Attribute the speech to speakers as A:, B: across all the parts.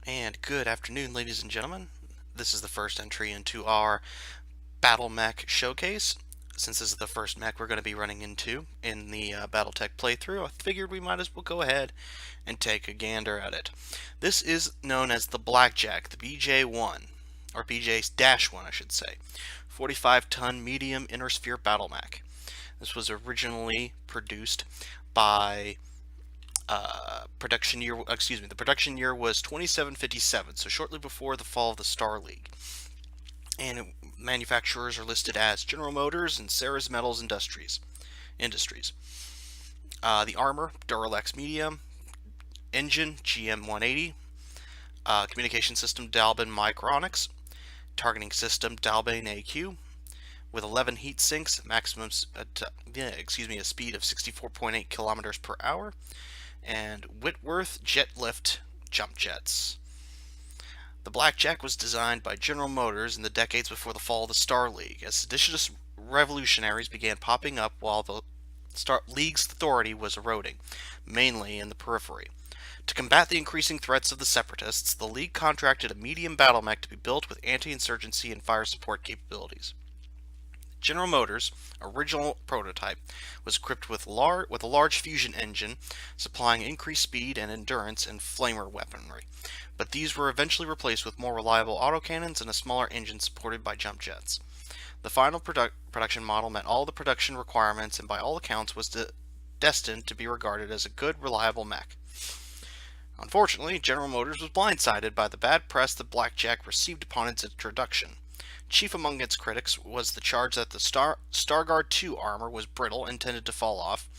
A: And good afternoon, ladies and gentlemen. This is the first entry into our BattleMech showcase. Since this is the first mech we're going to be running into in the BattleTech playthrough, I figured we might as well go ahead and take a gander at it. This is known as the Blackjack, the BJ-1, or BJ-1 I should say, 45-ton medium inner sphere BattleMech. This was originally produced by the production year was 2757, so shortly before the fall of the Star League. And manufacturers are listed as General Motors and Ceres Metals Industries. The armor, Duralex Medium, engine, GM 180, communication system, Dalbin Micronics, targeting system, Dalbin AQ, with 11 heat sinks, maximum a speed of 64.8 kilometers per hour, and Whitworth jet lift jump jets. The Blackjack was designed by General Motors in the decades before the fall of the Star League, as seditious revolutionaries began popping up while the Star League's authority was eroding, mainly in the periphery. To combat the increasing threats of the Separatists, the League contracted a medium battle mech to be built with anti-insurgency and fire support capabilities. General Motors' original prototype was equipped with a large fusion engine, supplying increased speed and endurance and flamer weaponry, but these were eventually replaced with more reliable autocannons and a smaller engine supported by jump jets. The final production model met all the production requirements and by all accounts was destined to be regarded as a good, reliable mech. Unfortunately, General Motors was blindsided by the bad press the Blackjack received upon its introduction. Chief among its critics was the charge that the Starguard 2 armor was brittle, intended to fall off,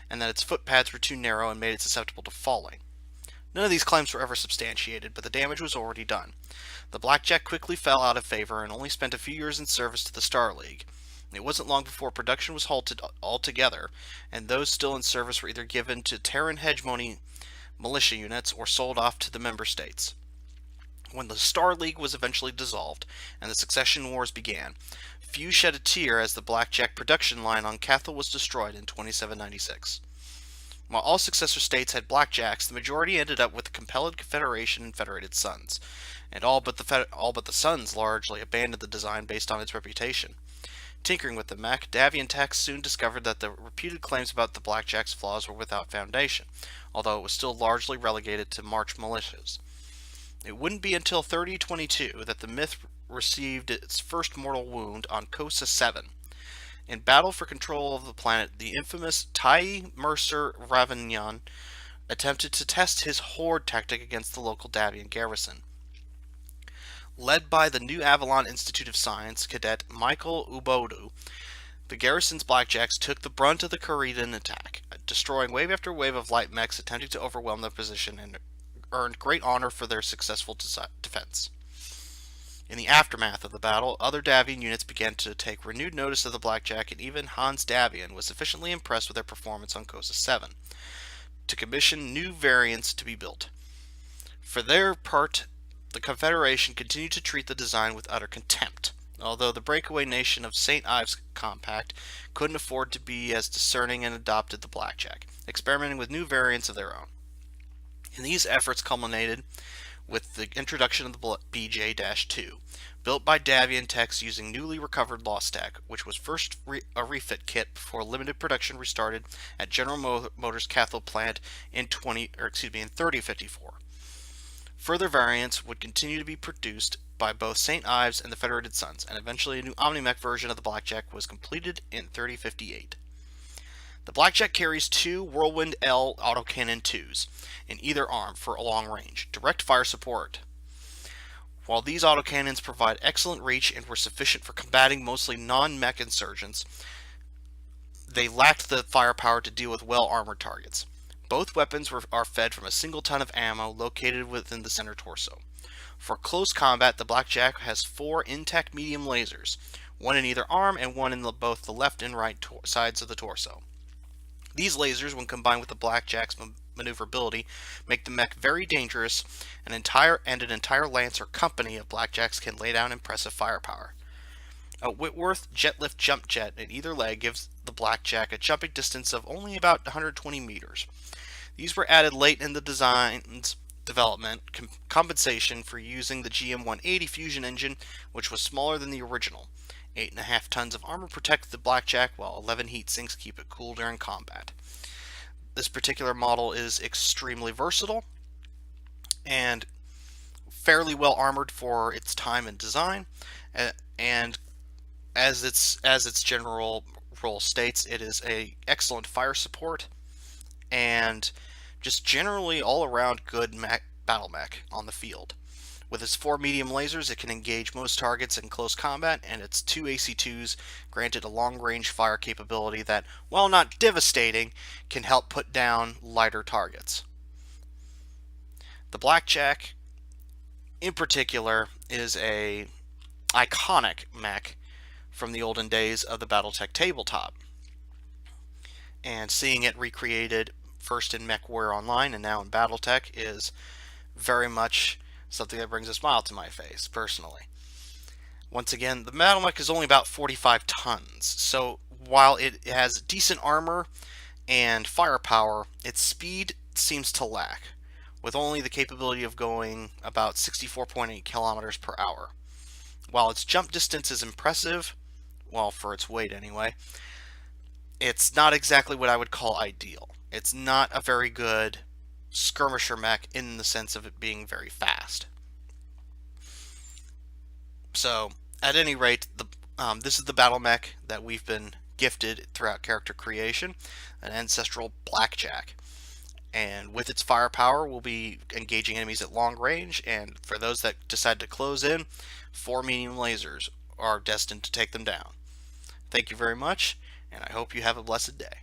A: and that its footpads were too narrow and made it susceptible to falling. None of these claims were ever substantiated, but the damage was already done. The Blackjack quickly fell out of favor and only spent a few years in service to the Star League. It wasn't long before production was halted altogether, and those still in service were either given to Terran hegemony militia units or sold off to the member states. When the Star League was eventually dissolved and the succession wars began, few shed a tear as the Blackjack production line on Cathal was destroyed in 2796. While all successor states had Blackjacks, the majority ended up with the compelled Confederation and Federated Sons, and all but the Sons largely abandoned the design based on its reputation. Tinkering with the mech, Davian techs soon discovered that the reputed claims about the Blackjack's flaws were without foundation, although it was still largely relegated to March militias. It wouldn't be until 3022 that the myth received its first mortal wound on Cosa 7. In battle for control of the planet, the infamous Tai Mercer Ravignon attempted to test his horde tactic against the local Davian garrison. Led by the New Avalon Institute of Science cadet Michael Ubodu, the garrison's Blackjacks took the brunt of the Kharidan attack, destroying wave after wave of light mechs attempting to overwhelm their position and earned great honor for their successful defense. In the aftermath of the battle, other Davian units began to take renewed notice of the Blackjack, and even Hans Davian was sufficiently impressed with their performance on Cosa 7 to commission new variants to be built. For their part, the Confederation continued to treat the design with utter contempt, although the breakaway nation of St. Ives Compact couldn't afford to be as discerning and adopted the Blackjack, experimenting with new variants of their own. And these efforts culminated with the introduction of the BJ-2, built by Davian techs using newly recovered Lost Tech, which was first a refit kit before limited production restarted at General Motors Cathal plant in 3054. Further variants would continue to be produced by both St. Ives and the Federated Sons, and eventually a new Omni-Mech version of the Blackjack was completed in 3058. The Blackjack carries two Whirlwind L autocannon 2s in either arm for a long range, direct fire support. While these autocannons provide excellent reach and were sufficient for combating mostly non-mech insurgents, they lacked the firepower to deal with well-armored targets. Both weapons are fed from a single ton of ammo located within the center torso. For close combat, the Blackjack has 4 intact medium lasers, one in either arm and one in both the left and right sides of the torso. These lasers, when combined with the Blackjack's maneuverability, make the mech very dangerous, and an entire lance or company of Blackjacks can lay down impressive firepower. A Whitworth jet lift jump jet in either leg gives the Blackjack a jumping distance of only about 120 meters. These were added late in the design's development compensation for using the GM180 fusion engine, which was smaller than the original. 8.5 tons of armor protect the Blackjack, while 11 heat sinks keep it cool during combat. This particular model is extremely versatile and fairly well armored for its time and design, and as its general role states, it is a excellent fire support and just generally all around good battle mech on the field. With its 4 medium lasers, it can engage most targets in close combat, and its 2 AC2s granted a long-range fire capability that, while not devastating, can help put down lighter targets. The Blackjack, in particular, is a iconic mech from the olden days of the BattleTech tabletop. And seeing it recreated first in MechWarrior Online and now in BattleTech is very much something that brings a smile to my face, personally. Once again, the BattleMech is only about 45 tons, so while it has decent armor and firepower, its speed seems to lack, with only the capability of going about 64.8 kilometers per hour. While its jump distance is impressive, well, for its weight anyway, it's not exactly what I would call ideal. It's not a very good skirmisher mech in the sense of it being very fast. So, at any rate, this is the battle mech that we've been gifted throughout character creation, an ancestral Blackjack. And with its firepower, we'll be engaging enemies at long range, and for those that decide to close in, 4 medium lasers are destined to take them down. Thank you very much, and I hope you have a blessed day.